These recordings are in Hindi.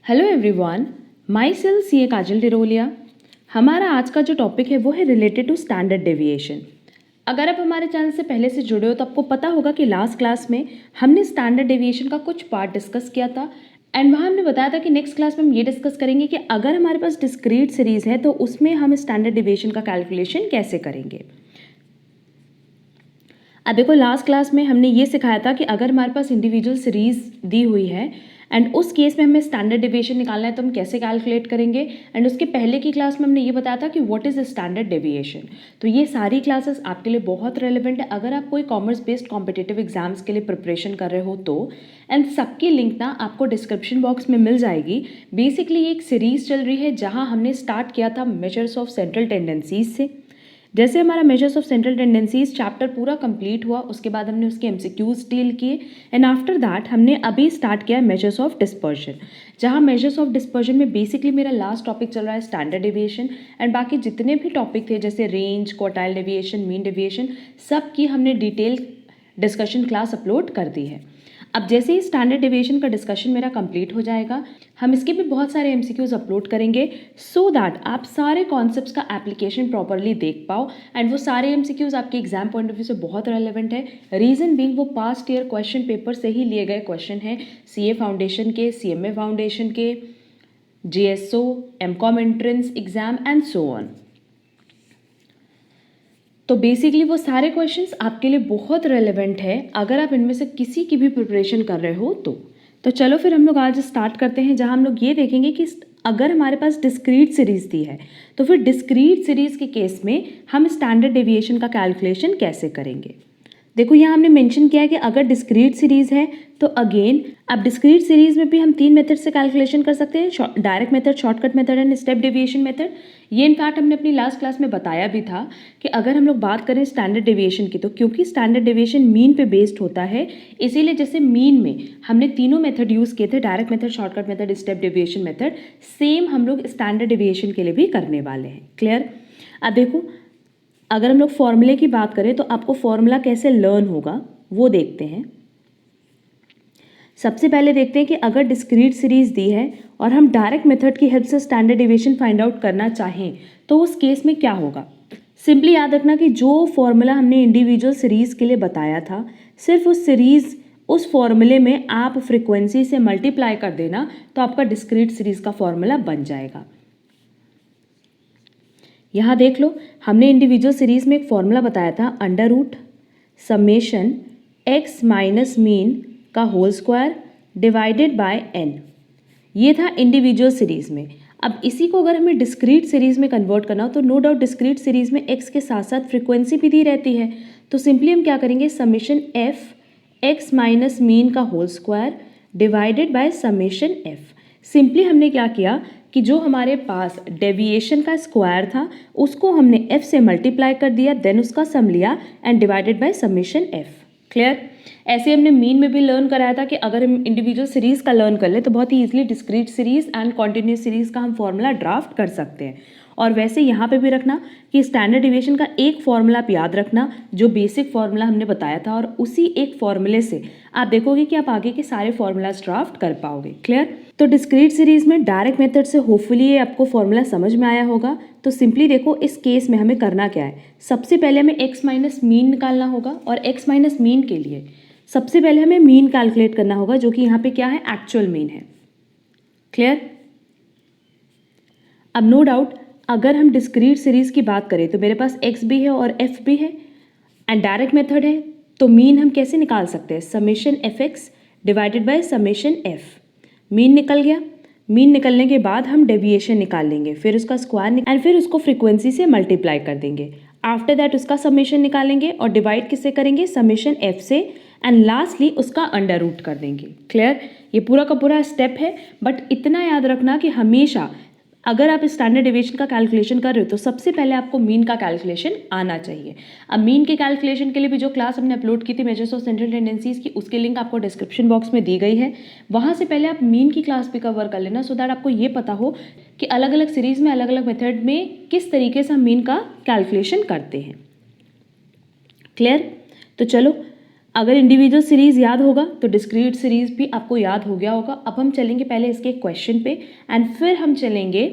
Hello everyone, my self CA Kajal Diroliya. हमारा आज का जो टॉपिक है वो है रिलेटेड टू स्टैंडर्ड डेविएशन। अगर आप हमारे चैनल से पहले से जुड़े हो तो आपको पता होगा कि लास्ट क्लास में हमने स्टैंडर्ड डेविएशन का कुछ पार्ट डिस्कस किया था एंड वहाँ हमने बताया था कि नेक्स्ट क्लास में हम ये डिस्कस करेंगे कि अगर हमारे पास डिस्क्रीट सीरीज़ है तो उसमें हम स्टैंडर्ड डेविएशन का कैलकुलेशन कैसे करेंगे। अब देखो, लास्ट क्लास में हमने ये सिखाया था कि अगर हमारे पास इंडिविजुअल सीरीज़ दी हुई है एंड उस केस में हमें स्टैंडर्ड डेविएशन निकालना है तो हम कैसे कैलकुलेट करेंगे। एंड उसके पहले की क्लास में हमने ये बताया था कि व्हाट इज़ स्टैंडर्ड डेविएशन। तो ये सारी क्लासेस आपके लिए बहुत रेलिवेंट है अगर आप कोई कॉमर्स बेस्ड कॉम्पिटिटिव एग्जाम्स के लिए प्रिपरेशन कर रहे हो तो। एंड सबकी लिंक ना आपको डिस्क्रिप्शन बॉक्स में मिल जाएगी। बेसिकली एक सीरीज़ चल रही है जहाँ हमने स्टार्ट किया था मेजर्स ऑफ सेंट्रल टेंडेंसीज से। जैसे हमारा measures of central tendencies chapter पूरा कंप्लीट हुआ, उसके बाद हमने उसके एमसीक्यूज डील किए एंड आफ्टर दैट हमने अभी स्टार्ट किया है मेजर्स ऑफ डिस्पर्जन, जहाँ मेजर्स ऑफ डिस्पर्जन में बेसिकली मेरा लास्ट टॉपिक चल रहा है स्टैंडर्ड डेविएशन एंड बाकी जितने भी टॉपिक थे जैसे range, quartile deviation, mean deviation, सब की हमने डिटेल डिस्कशन क्लास अपलोड कर दी है। अब जैसे ही स्टैंडर्ड डेविएशन का डिस्कशन मेरा कंप्लीट हो जाएगा, हम इसके भी बहुत सारे एमसीक्यूज अपलोड करेंगे सो दैट आप सारे कॉन्सेप्ट्स का एप्लीकेशन प्रॉपरली देख पाओ एंड वो सारे एमसीक्यूज आपके एग्जाम पॉइंट ऑफ व्यू से बहुत रेलेवेंट है। रीज़न बीइंग वो पास्ट ईयर क्वेश्चन पेपर से ही लिए गए क्वेश्चन हैं, सीए फाउंडेशन के, सीएमए फाउंडेशन के, GSO, MCom entrance exam and so on. तो बेसिकली वो सारे क्वेश्चंस आपके लिए बहुत रेलेवेंट है अगर आप इनमें से किसी की भी प्रिपरेशन कर रहे हो तो चलो फिर हम लोग आज स्टार्ट करते हैं, जहां हम लोग ये देखेंगे कि अगर हमारे पास डिस्क्रीट सीरीज़ दी है तो फिर डिस्क्रीट सीरीज़ के केस में हम स्टैंडर्ड डेविएशन का कैलकुलेशन कैसे करेंगे। देखो, यहाँ हमने मेंशन किया है कि अगर डिस्क्रीट सीरीज़ है तो अगेन अब डिस्क्रीट सीरीज़ में भी हम 3 मेथड से कैलकुलेशन कर सकते हैं, direct method, shortcut method and step deviation method. ये इनफैक्ट हमने अपनी लास्ट क्लास में बताया भी था कि अगर हम लोग बात करें स्टैंडर्ड डेविएशन की तो क्योंकि स्टैंडर्ड डेविएशन मीन पे बेस्ड होता है, इसीलिए जैसे मीन में हमने तीनों मेथड यूज़ किए थे, direct method, shortcut method, step deviation method, same हम लोग स्टैंडर्ड डेविएशन के लिए भी करने वाले हैं। क्लियर। अब देखो, अगर हम लोग फॉर्मूले की बात करें तो आपको फॉर्मूला कैसे लर्न होगा वो देखते हैं। सबसे पहले देखते हैं कि अगर डिस्क्रीट सीरीज दी है और हम डायरेक्ट मेथड की हेल्प से स्टैंडर्ड डेविएशन फाइंड आउट करना चाहें तो उस केस में क्या होगा। सिंपली याद रखना कि जो फॉर्मूला हमने इंडिविजुअल सीरीज के लिए बताया था, सिर्फ उस सीरीज उस फॉर्मूले में आप फ्रीक्वेंसी से मल्टीप्लाई कर देना तो आपका डिस्क्रीट सीरीज का फॉर्मूला बन जाएगा। यहाँ देख लो, हमने इंडिविजुअल सीरीज में एक फॉर्मूला बताया था, under root summation X minus mean का whole square divided by N. ये था इंडिविजुअल सीरीज में। अब इसी को अगर हमें डिस्क्रीट सीरीज में कन्वर्ट करना हो तो नो डाउट डिस्क्रीट सीरीज में एक्स के साथ साथ फ्रीक्वेंसी भी दी रहती है, तो सिंपली हम क्या करेंगे, summation f x minus mean का whole square divided by summation f. Simply हमने क्या किया कि जो हमारे पास डेविएशन का स्क्वायर था उसको हमने f से मल्टीप्लाई कर दिया, देन उसका सम लिया and divided by summation f। Clear. ऐसे हमने मीन में भी लर्न कराया था कि अगर हम इंडिविजुअल सीरीज का लर्न कर ले तो बहुत ही easily discrete series and continuous series का हम फॉर्मूला ड्राफ्ट कर सकते हैं। और वैसे यहाँ पे भी रखना कि स्टैंडर्ड डेविएशन का एक फॉर्मूला आप याद रखना, जो बेसिक फॉर्मूला हमने बताया था, और उसी एक फॉर्मूले से आप देखोगे कि आप आगे के सारे फॉर्मूलाज ड्राफ्ट कर पाओगे। क्लियर। तो डिस्क्रीट सीरीज में डायरेक्ट मेथड से होपफुली ये आपको फॉर्मूला समझ में आया होगा। तो सिंपली देखो, इस केस में हमें करना क्या है, सबसे पहले हमें एक्स माइनस मीन निकालना होगा और एक्स माइनस मीन के लिए सबसे पहले हमें मीन कैलकुलेट करना होगा, जो कि यहाँ पे क्या है, एक्चुअल मीन है। क्लियर। अब नो डाउट अगर हम डिस्क्रीट सीरीज की बात करें तो मेरे पास x भी है और f भी है एंड डायरेक्ट मेथड है, तो मीन हम कैसे निकाल सकते हैं, summation f x divided by summation f। Mean निकल गया। मीन निकलने के बाद हम डेविएशन निकाल लेंगे, फिर उसका स्क्वायर एंड फिर उसको फ्रीक्वेंसी से मल्टीप्लाई कर देंगे। आफ्टर दैट उसका समेशन निकालेंगे और डिवाइड किससे करेंगे, समेशन f से, एंड लास्टली उसका अंडर रूट कर देंगे। क्लियर। ये पूरा का पूरा स्टेप है, बट इतना याद रखना कि हमेशा अगर आप स्टैंडर्ड डेविएशन का कैलकुलेशन कर रहे हो तो सबसे पहले आपको मीन का कैलकुलेशन आना चाहिए। अब मीन के कैलकुलेशन के लिए भी जो क्लास हमने अपलोड की थी मेजर्स ऑफ सेंट्रल टेंडेंसीज की, उसकी लिंक आपको डिस्क्रिप्शन बॉक्स में दी गई है, वहाँ से पहले आप मीन की क्लास भी कवर कर लेना सो दैट आपको ये पता हो कि अलग अलग सीरीज में अलग अलग मेथड में किस तरीके से हम मीन का कैलकुलेशन करते हैं। क्लियर। तो चलो अगर इंडिविजुअल सीरीज़ याद होगा तो डिस्क्रीट सीरीज़ भी आपको याद हो गया होगा। अब हम चलेंगे पहले इसके क्वेश्चन पे एंड फिर हम चलेंगे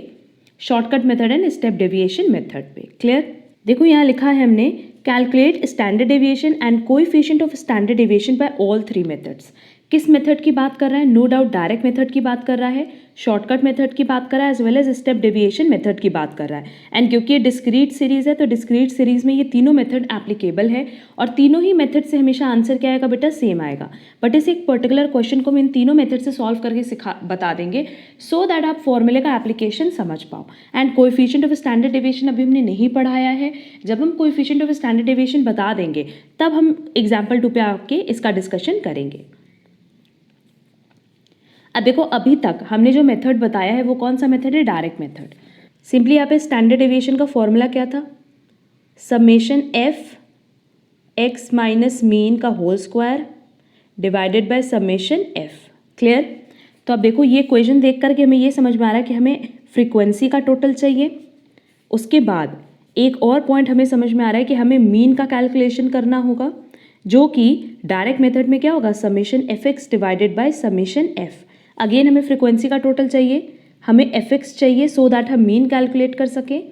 shortcut method and step deviation method पे। क्लियर? देखो यहाँ लिखा है हमने calculate standard deviation and coefficient of standard deviation by all three methods. किस मेथड की बात कर रहा है? नो डाउट डायरेक्ट मेथड की बात कर रहा है, शॉर्टकट मेथड की बात कर रहा है, as well as step deviation method की बात कर रहा है। एंड क्योंकि ये डिस्क्रीट सीरीज है तो डिस्क्रीट सीरीज में ये तीनों मेथड एप्लीकेबल है और तीनों ही मेथड से हमेशा आंसर क्या आएगा बेटा? सेम आएगा। बट इस एक पर्टिकुलर क्वेश्चन को हम इन तीनों मेथड से सॉल्व करके बता देंगे सो दैट आप फॉर्मूले का एप्लीकेशन समझ पाओ। And coefficient of standard deviation अभी हमने नहीं पढ़ाया है। जब हम कोएफिशिएंट ऑफ स्टैंडर्ड डेविएशन बता देंगे तब हम एग्जाम्पल 2 पे आके इसका डिस्कशन करेंगे। अब देखो अभी तक हमने जो मेथड बताया है वो कौन सा मेथड है? Direct method. सिंपली यहाँ पे स्टैंडर्ड डेविएशन का फॉर्मूला क्या था? Summation f x minus mean का whole square divided by summation f. Clear? तो अब देखो ये क्वेश्चन देख करके हमें ये समझ में आ रहा है कि हमें फ्रीक्वेंसी का टोटल चाहिए। उसके बाद एक और पॉइंट हमें समझ में आ रहा है कि हमें मीन का कैलकुलेशन करना होगा, जो कि डायरेक्ट मेथड में क्या होगा? Summation f x divided by summation F. Again हमें फ्रीक्वेंसी का टोटल चाहिए, हमें एफ एक्स चाहिए सो दैट हम मीन कैलकुलेट कर सकें।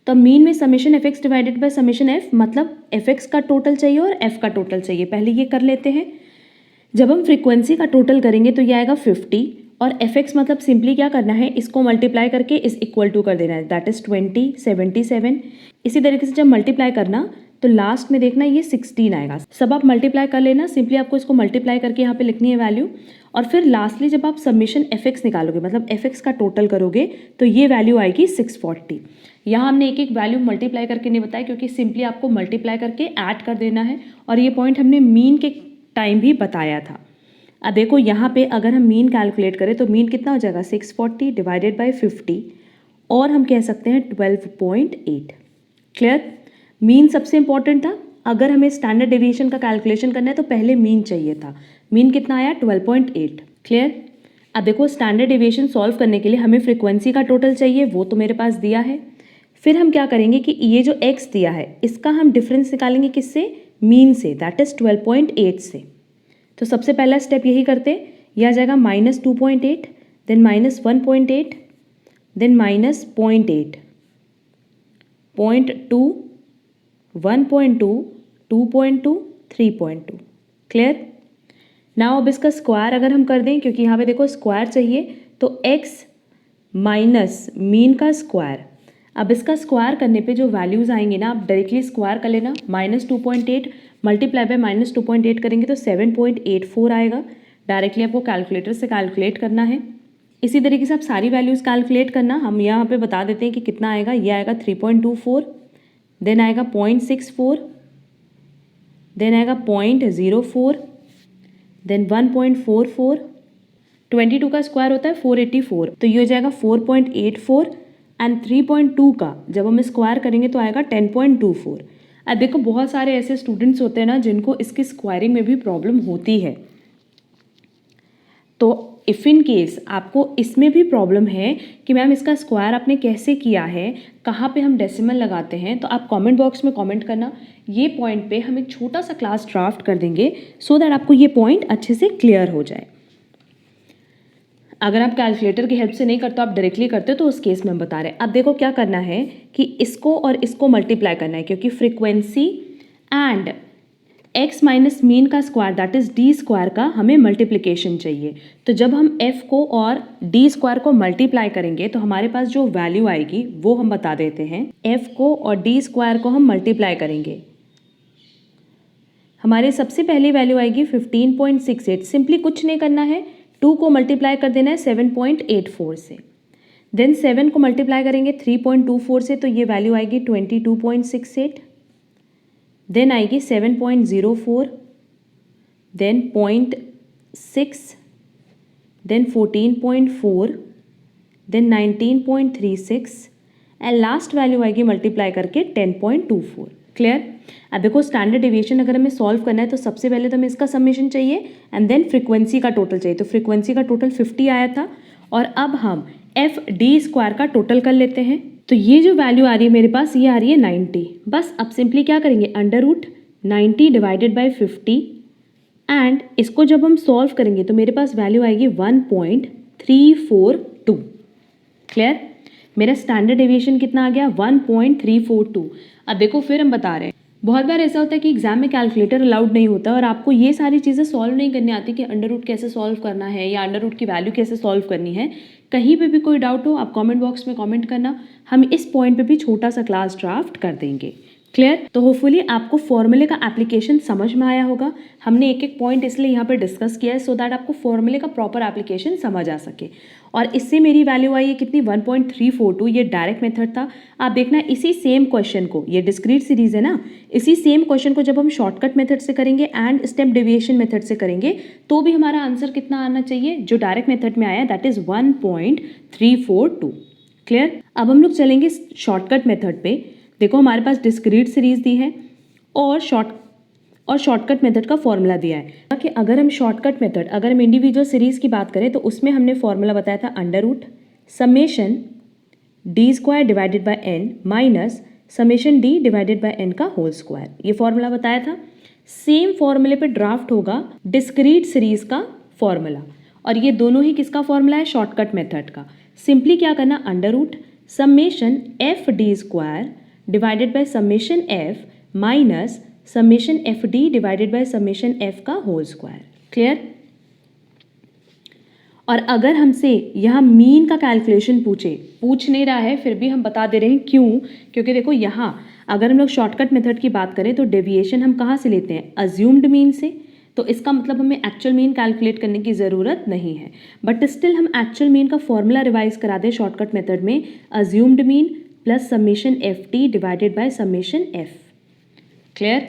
तो मीन में summation f x divided by summation F, मतलब एफ एक्स का टोटल चाहिए और एफ का टोटल चाहिए। पहले ये कर लेते हैं। जब हम फ्रीक्वेंसी का टोटल करेंगे तो ये आएगा 50 और एफ एक्स मतलब सिंपली क्या करना है? इसको मल्टीप्लाई करके इस इक्वल टू कर देना है, दैट इज 20 77। इसी तरीके से जब मल्टीप्लाई करना तो लास्ट में देखना ये 16 आएगा। सब आप मल्टीप्लाई कर लेना, सिंपली आपको इसको मल्टीप्लाई करके यहाँ पे लिखनी है वैल्यू। और फिर लास्टली जब आप समेशन एफ एक्स निकालोगे, मतलब एफ एक्स का टोटल करोगे, तो ये वैल्यू आएगी 640। यहाँ हमने एक एक वैल्यू मल्टीप्लाई करके नहीं बताया क्योंकि सिंपली आपको मल्टीप्लाई करके ऐड कर देना है और ये पॉइंट हमने मीन के टाइम भी बताया था। अब देखो यहाँ पे अगर हम मीन कैलकुलेट करें तो मीन कितना हो जाएगा? 640 डिवाइडेड बाई 50 और हम कह सकते हैं 12.8। क्लियर? मीन सबसे इंपॉर्टेंट था। अगर हमें स्टैंडर्ड डेविएशन का कैलकुलेशन करना है तो पहले मीन चाहिए था। मीन कितना आया? 12.8। क्लियर? अब देखो स्टैंडर्ड डेविएशन सॉल्व करने के लिए हमें फ्रीक्वेंसी का टोटल चाहिए, वो तो मेरे पास दिया है। फिर हम क्या करेंगे कि ये जो x दिया है इसका हम डिफरेंस निकालेंगे किससे? मीन से, दैट इज 12.8 से। तो सबसे पहला स्टेप यही करते हैं। यह आ जाएगा -2.8, देन -1.8, देन -0.8, 0.2, 1.2, 2.2, 3.2। क्लियर? नाउ अब इसका स्क्वायर अगर हम कर दें, क्योंकि यहाँ पे देखो स्क्वायर चाहिए, तो x माइनस मीन का स्क्वायर। अब इसका स्क्वायर करने पे जो वैल्यूज़ आएंगे ना, आप डायरेक्टली स्क्वायर कर लेना। -2.8 मल्टीप्लाई बाय -2.8 करेंगे तो 7.84 आएगा। डायरेक्टली आपको कैलकुलेटर से कैलकुलेट करना है। इसी तरीके से आप सारी वैल्यूज़ कैलकुलेट करना। हम यहाँ पे बता देते हैं कि कितना आएगा। ये आएगा 3.24, देन आएगा 0.64, देन आएगा 0.04, देन 1.44। 22 का स्क्वायर होता है 484, तो ये हो जाएगा 4.84 एंड 3.2 का जब हम स्क्वायर करेंगे तो आएगा 10.24। अब देखो बहुत सारे ऐसे स्टूडेंट्स होते हैं ना जिनको इसकी स्क्वायरिंग में भी प्रॉब्लम होती है। तो इफ़ इन केस आपको इसमें भी प्रॉब्लम है कि मैम इसका स्क्वायर आपने कैसे किया है, कहाँ पे हम डेसिमल लगाते हैं, तो आप कमेंट बॉक्स में कमेंट करना। ये पॉइंट पे हम एक छोटा सा क्लास ड्राफ्ट कर देंगे सो दैट आपको ये पॉइंट अच्छे से क्लियर हो जाए। अगर आप कैलकुलेटर की हेल्प से नहीं करते, आप डायरेक्टली करते हो, तो उस केस में हम बता रहे हैं। अब देखो क्या करना है कि इसको और इसको मल्टीप्लाई करना है, क्योंकि frequency and x minus mean का square that is d square का हमें मल्टीप्लिकेशन चाहिए। तो जब हम f को और d स्क्वायर को मल्टीप्लाई करेंगे तो हमारे पास जो वैल्यू आएगी वो हम बता देते हैं। f को और d स्क्वायर को हम मल्टीप्लाई करेंगे, हमारे सबसे पहली वैल्यू आएगी 15.68। सिंपली कुछ नहीं करना है, 2 को मल्टीप्लाई कर देना है 7.84 से, देन 7 को मल्टीप्लाई करेंगे 3.24 से, तो ये वैल्यू आएगी 22.68, देन आएगी 7.04, then 0.6, then 14.4, then 19.36 and last value आएगी मल्टीप्लाई करके 10.24। क्लियर? अब देखो स्टैंडर्ड डेविएशन अगर हमें सॉल्व करना है तो सबसे पहले तो हमें इसका समेशन चाहिए एंड देन फ्रीक्वेंसी का टोटल चाहिए। तो फ्रीक्वेंसी का टोटल 50 आया था और अब हम एफ डी स्क्वायर का टोटल कर लेते हैं। तो ये जो वैल्यू आ रही है मेरे पास, ये आ रही है 90। बस अब सिंपली क्या करेंगे, under root 90 divided by 50 and इसको जब हम सॉल्व करेंगे तो मेरे पास वैल्यू आएगी 1.342। क्लियर? मेरा स्टैंडर्ड डेविएशन कितना आ गया? 1.342। अब देखो फिर हम बता रहे हैं, बहुत बार ऐसा होता है कि एग्जाम में कैलकुलेटर अलाउड नहीं होता और आपको ये सारी चीज़ें सॉल्व नहीं करनी आती कि अंडर रूट कैसे सॉल्व करना है या अंडर रूट की वैल्यू कैसे सॉल्व करनी है। कहीं पे भी कोई डाउट हो आप कमेंट बॉक्स में कमेंट करना, हम इस पॉइंट पे भी छोटा सा क्लास ड्राफ्ट कर देंगे। क्लियर? तो होपफुली आपको फॉर्मूले का एप्लीकेशन समझ में आया होगा। हमने एक एक पॉइंट इसलिए यहाँ पे डिस्कस किया है सो दैट आपको फॉर्मूले का प्रॉपर एप्लीकेशन समझ आ सके। और इससे मेरी वैल्यू आई है कितनी? 1.342। ये डायरेक्ट मेथड था। आप देखना इसी सेम क्वेश्चन को, ये डिस्क्रीट सीरीज है ना, इसी सेम क्वेश्चन को जब हम शॉर्टकट मेथड से करेंगे एंड स्टेप डेविएशन मेथड से करेंगे तो भी हमारा आंसर कितना आना चाहिए? जो डायरेक्ट मेथड में आया दैट इज 1.342। क्लियर? अब हम लोग चलेंगे शॉर्टकट मेथड पे। देखो हमारे पास डिस्क्रीट सीरीज दी है और शॉर्टकट मेथड का फॉर्मूला दिया है कि अगर हम शॉर्टकट मेथड, अगर हम इंडिविजुअल सीरीज की बात करें तो उसमें हमने फॉर्मूला बताया था under root summation d square divided by n minus summation d divided by n का होल स्क्वायर। ये फॉर्मूला बताया था। सेम फॉर्मूले पे ड्राफ्ट होगा डिस्क्रीट सीरीज का फॉर्मूला और ये दोनों ही किसका फॉर्मूला है? शॉर्टकट मेथड का। सिंपली क्या करना? Under root summation f d square divided by summation f minus summation f d divided by summation f का होल स्क्वायर। क्लियर? और अगर हमसे यहाँ मीन का कैलकुलेशन पूछ नहीं रहा है फिर भी हम बता दे रहे हैं क्यों? क्योंकि देखो यहाँ अगर हम लोग शॉर्टकट मेथड की बात करें तो डेविएशन हम कहाँ से लेते हैं? अज्यूम्ड मीन से। तो इसका मतलब हमें एक्चुअल मीन कैलकुलेट करने की ज़रूरत नहीं है, बट स्टिल हम एक्चुअल मीन का फॉर्मूला रिवाइज करा दें शॉर्टकट मेथड में, assumed mean plus summation F T divided by summation f. Clear?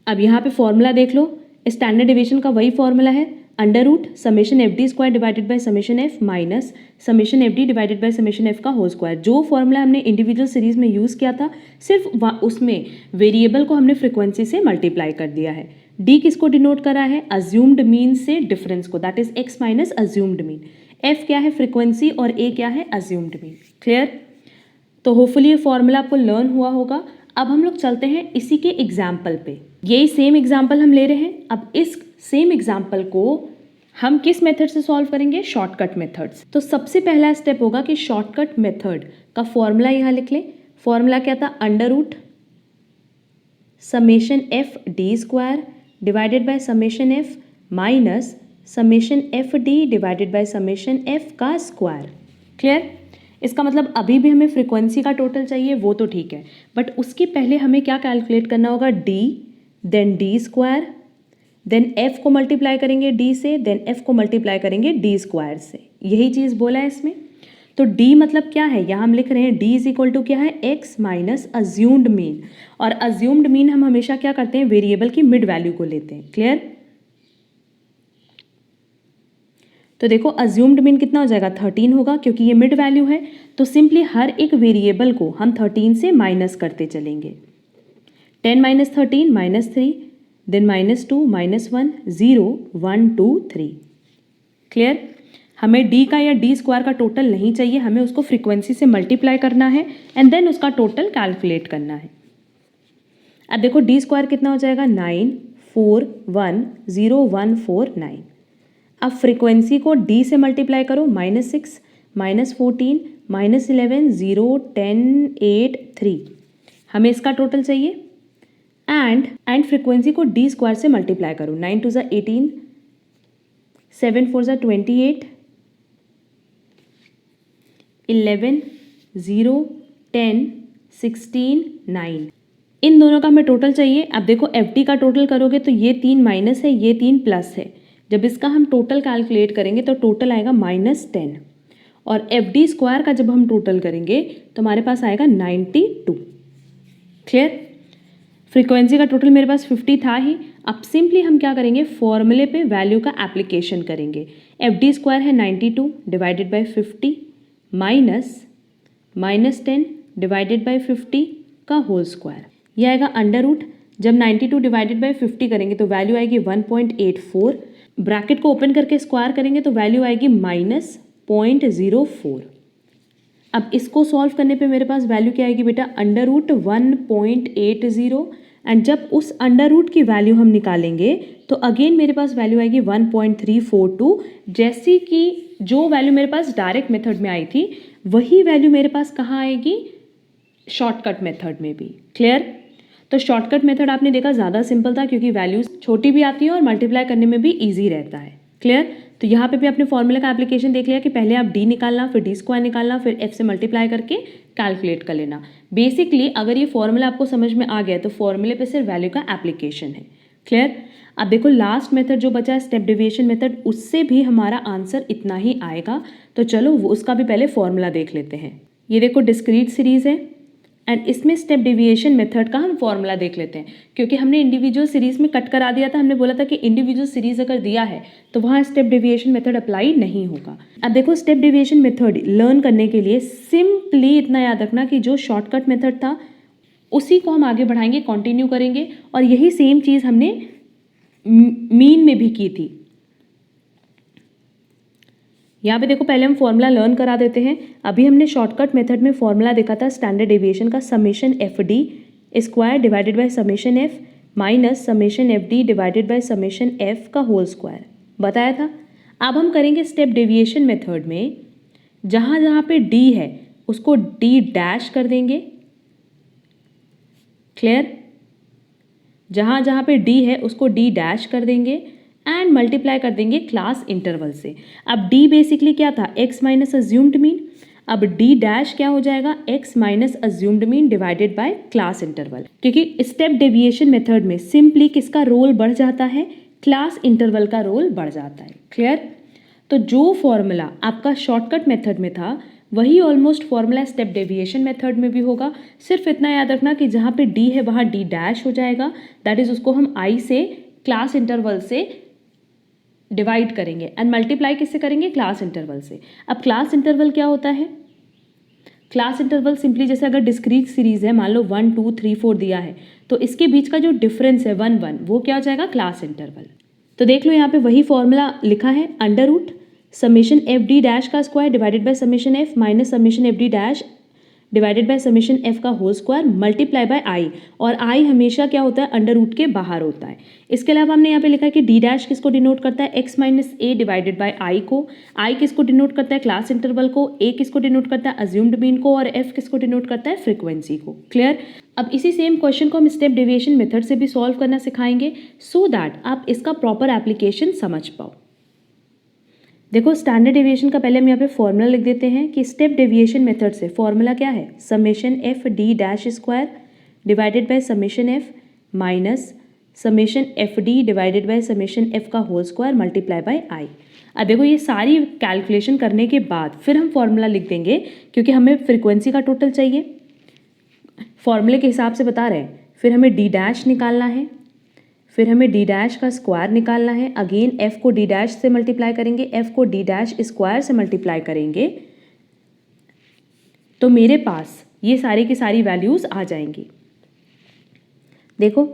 अब यहाँ पे फॉर्मूला देख लो, स्टैंडर्ड डेविएशन का वही फॉर्मूला है under root summation f d square divided by summation f minus summation f d divided by summation f का होल स्क्वायर। जो फॉर्मूला हमने इंडिविजुअल सीरीज में यूज़ किया था सिर्फ उसमें वेरिएबल को हमने फ्रिक्वेंसी से मल्टीप्लाई कर दिया है। डी किसको डिनोट करा है? अज्यूम्ड मीन से डिफरेंस को, that is x minus assumed mean. F क्या है? फ्रिक्वेंसी और ए क्या है? Assumed mean. क्लियर? तो होपफुली ये फॉर्मूला आपको लर्न हुआ होगा। अब हम लोग चलते हैं इसी के एग्जाम्पल पे। यही सेम एग्जाम्पल हम ले रहे हैं। अब इस सेम एग्जाम्पल को हम किस मेथड से सॉल्व करेंगे? शॉर्टकट मेथड से। तो सबसे पहला स्टेप होगा कि शॉर्टकट मेथड का फॉर्मूला यहाँ लिख लें। फॉर्मूला क्या था? Under root summation f d square divided by summation f minus summation f d divided by summation f का स्क्वायर। क्लियर? इसका मतलब अभी भी हमें फ्रीक्वेंसी का टोटल चाहिए, वो तो ठीक है, बट उसके पहले हमें क्या कैलकुलेट करना होगा? D, then d square, then f को मल्टीप्लाई करेंगे डी से, देन एफ को मल्टीप्लाई करेंगे डी स्क्वायर से। यही चीज़ बोला है इसमें। तो डी मतलब क्या है? यहाँ हम लिख रहे हैं डी इज इक्वल टू क्या है? X minus assumed mean. और अज्यूम्ड मीन हम हमेशा क्या करते हैं? वेरिएबल की मिड वैल्यू को लेते हैं। क्लियर? तो देखो अज्यूम्ड मीन कितना हो जाएगा? 13 होगा क्योंकि ये मिड वैल्यू है। तो सिंपली हर एक वेरिएबल को हम 13 से माइनस करते चलेंगे। 10 minus 13 minus 3, then minus 2 minus 1 0 1 2 3। Clear? हमें डी का या डी स्क्वायर का टोटल नहीं चाहिए, हमें उसको फ्रीक्वेंसी से मल्टीप्लाई करना है एंड देन उसका टोटल कैलकुलेट करना है। अब देखो डी स्क्वायर कितना हो जाएगा? 9 4 1 0 1 4 9। अब फ्रीक्वेंसी को डी से मल्टीप्लाई करो, -6 -14 -11 0 10 8 3। हमें इसका टोटल चाहिए एंड फ्रीक्वेंसी को डी स्क्वायर से मल्टीप्लाई करो। 9 2 ज़ा 18, 7 4 ज़ा 28, 11 0 10 16 9। इन दोनों का हमें टोटल चाहिए। अब देखो एफ डी का टोटल करोगे तो ये 3 माइनस है, ये 3 प्लस है। जब इसका हम टोटल कैलकुलेट करेंगे तो टोटल आएगा -10 और एफ डी स्क्वायर का जब हम टोटल करेंगे तो हमारे पास आएगा 92। क्लियर? फ्रीक्वेंसी का टोटल मेरे पास 50 था ही। अब सिंपली हम क्या करेंगे? फॉर्मूले पे वैल्यू का एप्लीकेशन करेंगे। एफ डी स्क्वायर है 92 divided by 50 minus 10 divided by 50 का होल स्क्वायर। यह आएगा अंडर रूट। जब 92 डिवाइडेड बाय 50 करेंगे तो वैल्यू आएगी 1.84। ब्रैकेट को ओपन करके स्क्वायर करेंगे तो वैल्यू आएगी -0.04। अब इसको सॉल्व करने पे मेरे पास वैल्यू क्या आएगी बेटा? अंडर रूट 1.80 एंड जब उस अंडर रूट की वैल्यू हम निकालेंगे तो अगेन मेरे पास वैल्यू आएगी 1.342, जैसी कि जो वैल्यू मेरे पास डायरेक्ट मेथड में आई थी वही वैल्यू मेरे पास कहाँ आएगी, शॉर्टकट मेथड में भी। क्लियर? तो शॉर्टकट मेथड आपने देखा ज़्यादा सिंपल था क्योंकि वैल्यूज छोटी भी आती है और मल्टीप्लाई करने में भी ईजी रहता है। क्लियर? तो यहाँ पे भी आपने फॉर्मूला का एप्लीकेशन देख लिया कि पहले आप डी निकालना, फिर डी स्क्वायर निकालना, फिर एफ से मल्टीप्लाई करके कैलकुलेट कर लेना। बेसिकली अगर ये फॉर्मूला आपको समझ में आ गया तो फॉर्मूले पे सिर्फ वैल्यू का एप्लीकेशन है। क्लियर? अब देखो लास्ट मेथड जो बचा है स्टेप डेविएशन मेथड, उससे भी हमारा आंसर इतना ही आएगा। तो चलो वो उसका भी पहले फॉर्मूला देख लेते हैं। ये देखो डिस्क्रीट सीरीज़ है एंड इसमें स्टेप डेविएशन मेथड का हम फॉर्मूला देख लेते हैं, क्योंकि हमने इंडिविजुअल सीरीज़ में कट करा दिया था। हमने बोला था कि इंडिविजुअल सीरीज़ अगर दिया है तो वहाँ स्टेप डेविएशन मेथड अप्लाई नहीं होगा। अब देखो स्टेप डेविएशन मेथड लर्न करने के लिए सिंपली इतना याद रखना कि जो शॉर्टकट मेथड था उसी को हम आगे बढ़ाएंगे, कंटिन्यू करेंगे, और यही सेम चीज़ हमने मीन में भी की थी। यहाँ पे देखो पहले हम फॉर्मूला लर्न करा देते हैं। अभी हमने शॉर्टकट मेथड में फॉर्मूला देखा था स्टैंडर्ड डेविएशन का, summation f d square divided by summation f minus summation f d divided by summation f का होल स्क्वायर बताया था। अब हम करेंगे स्टेप डेविएशन मेथड में जहाँ जहाँ पे डी है उसको डी डैश कर देंगे। क्लियर? जहाँ जहाँ पे डी है उसको डी डैश कर देंगे एंड मल्टीप्लाई कर देंगे क्लास इंटरवल से। अब डी बेसिकली क्या था, एक्स माइनस अज्यूम्ड मीन। अब डी डैश क्या हो जाएगा, x minus assumed mean divided by class interval, क्योंकि स्टेप डेविएशन मेथड में सिंपली किसका रोल बढ़ जाता है, क्लास इंटरवल का रोल बढ़ जाता है। क्लियर? तो जो फॉर्मूला आपका शॉर्टकट मेथड में था वही almost formula step deviation method में भी होगा। सिर्फ इतना याद रखना कि जहाँ पे डी है वहाँ डी डैश हो जाएगा, दैट इज उसको हम आई से क्लास इंटरवल से डिवाइड करेंगे एंड मल्टीप्लाई किससे करेंगे, क्लास इंटरवल से। अब क्लास इंटरवल क्या होता है, क्लास इंटरवल सिंपली जैसे अगर डिस्क्रीट सीरीज है, मान लो 1 2 3 4 दिया है तो इसके बीच का जो डिफरेंस है 1 1 वो क्या हो जाएगा, क्लास इंटरवल। तो देख लो यहाँ पे वही फॉर्मूला लिखा है, under root summation f d dash का square divided by summation f minus summation f d dash divided by summation f का whole square multiply by i, और आई हमेशा क्या होता है, अंडर रूट के बाहर होता है। इसके अलावा हमने यहाँ पे लिखा है कि डी डैश किसको डिनोट करता है, x minus a divided by i को, आई किसको डिनोट करता है, क्लास इंटरवल को, ए किसको डिनोट करता है, अज्यूम्ड मीन को, और एफ किसको डिनोट करता है, फ्रीक्वेंसी को। क्लियर? अब इसी सेम क्वेश्चन को हम स्टेप डेविएशन मेथड से भी सॉल्व करना सिखाएंगे सो दैट आप इसका प्रॉपर एप्लीकेशन समझ पाओ। देखो स्टैंडर्ड डेविएशन का पहले हम यहाँ पे फॉर्मूला लिख देते हैं कि स्टेप डेविएशन मेथड से फॉर्मूला क्या है, summation f d dash square divided by summation f minus summation f d divided by summation f का होल स्क्वायर मल्टीप्लाई बाय आई। अब देखो ये सारी कैलकुलेशन करने के बाद फिर हम फॉर्मूला लिख देंगे क्योंकि हमें फ्रीक्वेंसी का टोटल चाहिए, फॉर्मूले के हिसाब से बता रहे हैं। फिर हमें डी डैश निकालना है, फिर हमें डी डैश का स्क्वायर निकालना है, अगेन एफ को डी डैश से मल्टीप्लाई करेंगे, एफ को डी डैश स्क्वायर से मल्टीप्लाई करेंगे तो मेरे पास ये सारी की सारी वैल्यूज़ आ जाएंगी। देखो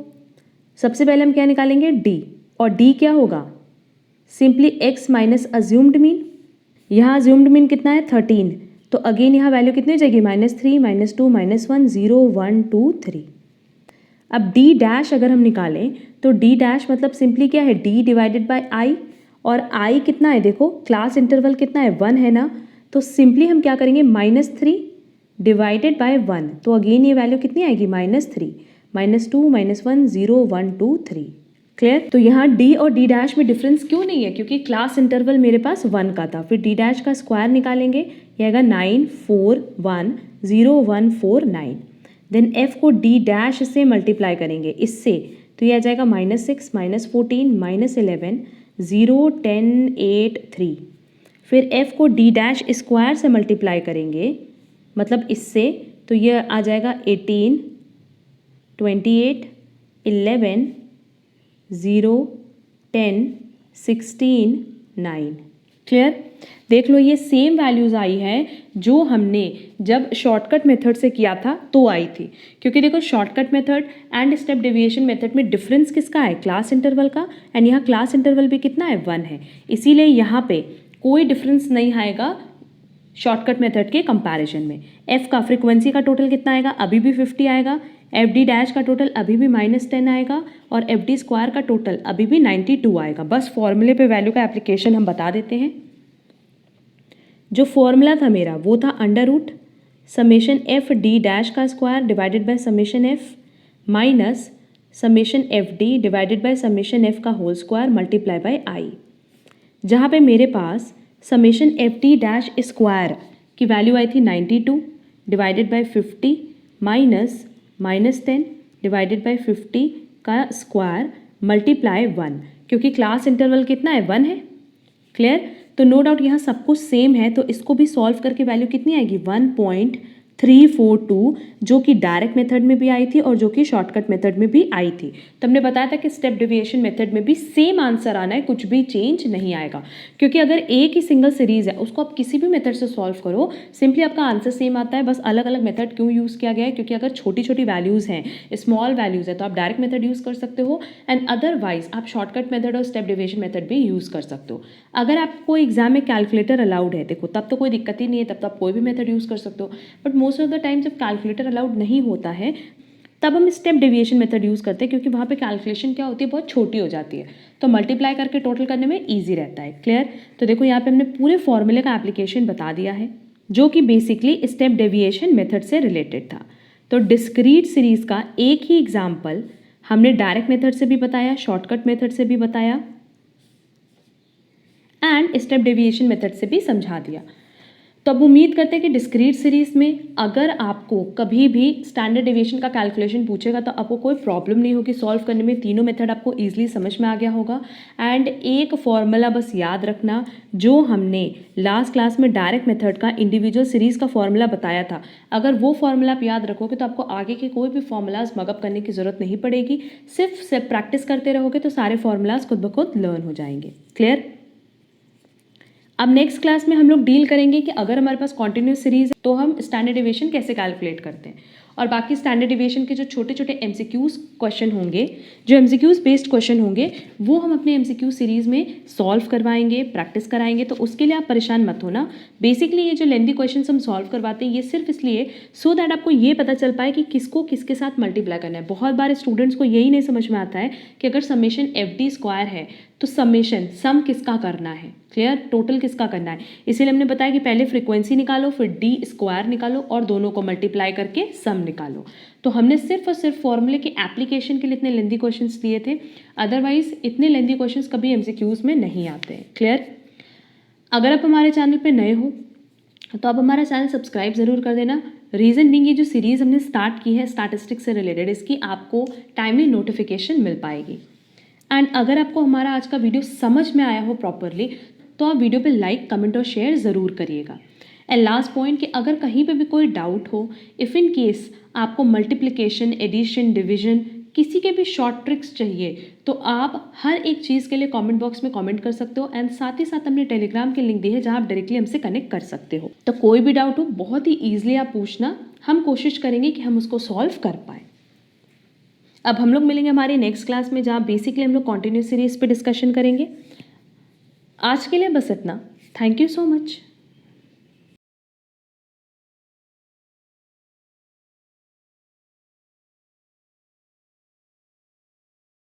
सबसे पहले हम क्या निकालेंगे, डी, और डी क्या होगा, simply x minus assumed mean. यहाँ अज्यूम्ड मीन कितना है 13, तो अगेन यहाँ वैल्यू कितनी हो जाएगी, -3 -2 -1 0 1 2 3। अब डी डैश अगर हम निकालें तो डी डैश मतलब सिंपली क्या है, डी डिवाइडेड बाय आई, और आई कितना है, देखो क्लास इंटरवल कितना है 1 है ना, तो सिंपली हम क्या करेंगे -3 डिवाइडेड बाय 1, तो अगेन ये वैल्यू कितनी आएगी -3 -2 -1 0 1 2 3। क्लियर? तो यहाँ डी और डी डैश में डिफरेंस क्यों नहीं है, क्योंकि क्लास इंटरवल मेरे पास 1 का था। फिर डी डैश का स्क्वायर निकालेंगे, ये आएगा 9 4 1 0 1 4 9। देन एफ को डी डैश से मल्टीप्लाई करेंगे इससे, तो ये आ जाएगा -6 -14 -11 0 10 8 3। फिर एफ को डी डैश स्क्वायर से मल्टीप्लाई करेंगे मतलब इससे, तो ये आ जाएगा 18 28 11 0 10 16 9। क्लियर? देख लो ये सेम वैल्यूज़ आई है जो हमने जब शॉर्टकट मेथड से किया था तो आई थी, क्योंकि देखो shortcut method and step deviation method में डिफरेंस किसका है, क्लास इंटरवल का, एंड यहाँ क्लास इंटरवल भी कितना है 1 है, इसीलिए यहाँ पे कोई डिफरेंस नहीं आएगा शॉर्टकट मेथड के कंपैरिजन में। एफ का फ्रीक्वेंसी का टोटल कितना आएगा, अभी भी 50 आएगा, एफ डी डैश का टोटल अभी भी -10 आएगा और एफ डी स्क्वायर का टोटल अभी भी 92 आएगा। बस फॉर्मूले पे वैल्यू का एप्लीकेशन हम बता देते हैं। जो फॉर्मूला था मेरा वो था under root summation f d dash का square divided by summation f minus summation f d divided by summation f का whole square multiply by i, जहाँ पे मेरे पास summation f d dash square की वैल्यू आई थी 92 divided by 50 minus -10 divided by 50 का स्क्वायर मल्टीप्लाई 1, क्योंकि क्लास इंटरवल कितना है 1 है। क्लियर? तो नो डाउट यहाँ सब कुछ सेम है, तो इसको भी सॉल्व करके वैल्यू कितनी आएगी 1.342, जो कि डायरेक्ट मेथड में भी आई थी और जो कि शॉर्टकट मेथड में भी आई थी। तो हमने बताया था कि स्टेप डेविएशन मेथड में भी सेम आंसर आना है, कुछ भी चेंज नहीं आएगा, क्योंकि अगर एक ही सिंगल सीरीज है उसको आप किसी भी मेथड से सॉल्व करो सिंपली आपका आंसर सेम आता है। बस अलग अलग मेथड क्यों यूज़ किया गया है, क्योंकि अगर छोटी छोटी वैल्यूज़ हैं, स्मॉल वैल्यूज़ है, तो आप डायरेक्ट मेथड यूज़ कर सकते हो एंड अदरवाइज आप शॉर्टकट मेथड और स्टेप डेविएशन मेथड भी यूज़ कर सकते हो। अगर आपको एग्जाम में कैलकुलेटर अलाउड है, देखो तब तो कोई दिक्कत ही नहीं है, तब तो आप कोई भी मेथड यूज़ कर सकते हो। But most of the time जब कैलकुलेटर अलाउड नहीं होता है तब हम स्टेप डेविएशन मेथड यूज़ करते हैं, क्योंकि वहाँ पे कैलकुलेशन क्या होती है, बहुत छोटी हो जाती है, तो मल्टीप्लाई करके टोटल करने में ईजी रहता है। क्लियर? तो देखो यहाँ पे हमने पूरे फॉर्मूले का एप्लीकेशन बता दिया है, जो कि बेसिकली स्टेप डेविएशन मेथड से रिलेटेड था। तो डिस्क्रीट सीरीज़ का एक ही एग्जाम्पल हमने डायरेक्ट मेथड से भी बताया, शॉर्टकट मेथड से भी बताया एंड स्टेप डेविएशन मेथड से भी समझा दिया। तो अब उम्मीद करते हैं कि डिस्क्रीट सीरीज़ में अगर आपको कभी भी स्टैंडर्ड डेविएशन का कैलकुलेशन पूछेगा तो आपको कोई प्रॉब्लम नहीं होगी सॉल्व करने में, तीनों मेथड आपको ईजिली समझ में आ गया होगा। एंड एक फॉर्मूला बस याद रखना, जो हमने लास्ट क्लास में डायरेक्ट मेथड का इंडिविजुअल सीरीज़ का फॉर्मूला बताया था, अगर वो फॉर्मूला आप याद रखोगे तो आपको आगे के कोई भी फॉर्मूलाज मगअप करने की ज़रूरत नहीं पड़ेगी, सिर्फ प्रैक्टिस करते रहोगे तो सारे फॉर्मूलाज खुद ब खुद लर्न हो जाएंगे। क्लियर? अब नेक्स्ट क्लास में हम लोग डील करेंगे कि अगर हमारे पास कॉन्टिन्यूस सीरीज है तो हम स्टैंडर्ड डेविएशन कैसे कैलकुलेट करते हैं, और बाकी स्टैंडर्ड डेविएशन के जो छोटे छोटे एमसीक्यूज क्वेश्चन होंगे, जो एमसीक्यूज बेस्ड क्वेश्चन होंगे, वो हम अपने एमसीक्यू सीरीज में सॉल्व करवाएंगे, प्रैक्टिस कराएंगे। तो उसके लिए आप परेशान मत होना। बेसिकली ये जो लेंथी क्वेश्चन हम सॉल्व करवाते हैं ये सिर्फ इसलिए सो दैट आपको ये पता चल पाए कि किसको किसके साथ मल्टीप्लाई करना है। बहुत बार स्टूडेंट्स को यही नहीं समझ में आता है कि अगर समेशन एफ डी स्क्वायर है तो समेशन सम किसका करना है, क्लियर, टोटल किसका करना है। इसीलिए हमने बताया कि पहले फ्रीक्वेंसी निकालो, फिर डी स्क्वायर निकालो और दोनों को मल्टीप्लाई करके सम निकालो। तो हमने सिर्फ और सिर्फ फॉर्मूले के एप्लीकेशन के लिए इतने लेंथी क्वेश्चंस दिए थे, अदरवाइज इतने लेंथी क्वेश्चंस कभी एमसीक्यूज में नहीं आते हैं। क्लियर? अगर आप हमारे चैनल पे नए हो तो आप हमारा चैनल सब्सक्राइब ज़रूर कर देना। रीज़न बीइंग ये जो सीरीज़ हमने स्टार्ट की है स्टैटिस्टिक्स से रिलेटेड, इसकी आपको टाइमली नोटिफिकेशन मिल पाएगी। एंड अगर आपको हमारा आज का वीडियो समझ में आया हो प्रॉपरली तो आप वीडियो पे लाइक, कमेंट और शेयर ज़रूर करिएगा। एंड लास्ट पॉइंट कि अगर कहीं पे भी कोई डाउट हो, इफ़ इन केस आपको मल्टीप्लिकेशन, एडिशन, डिवीजन, किसी के भी शॉर्ट ट्रिक्स चाहिए तो आप हर एक चीज़ के लिए कमेंट बॉक्स में कमेंट कर सकते हो। एंड साथ ही साथ हमने टेलीग्राम के लिंक दी है जहाँ आप डायरेक्टली हमसे कनेक्ट कर सकते हो। तो कोई भी डाउट हो बहुत ही ईजिली आप पूछना, हम कोशिश करेंगे कि हम उसको सॉल्व कर पाएँ। अब हम लोग मिलेंगे हमारी नेक्स्ट क्लास में जहाँ बेसिकली हम लोग कॉन्टिन्यूस सीरीज पे डिस्कशन करेंगे। आज के लिए बस इतना। Thank you so much.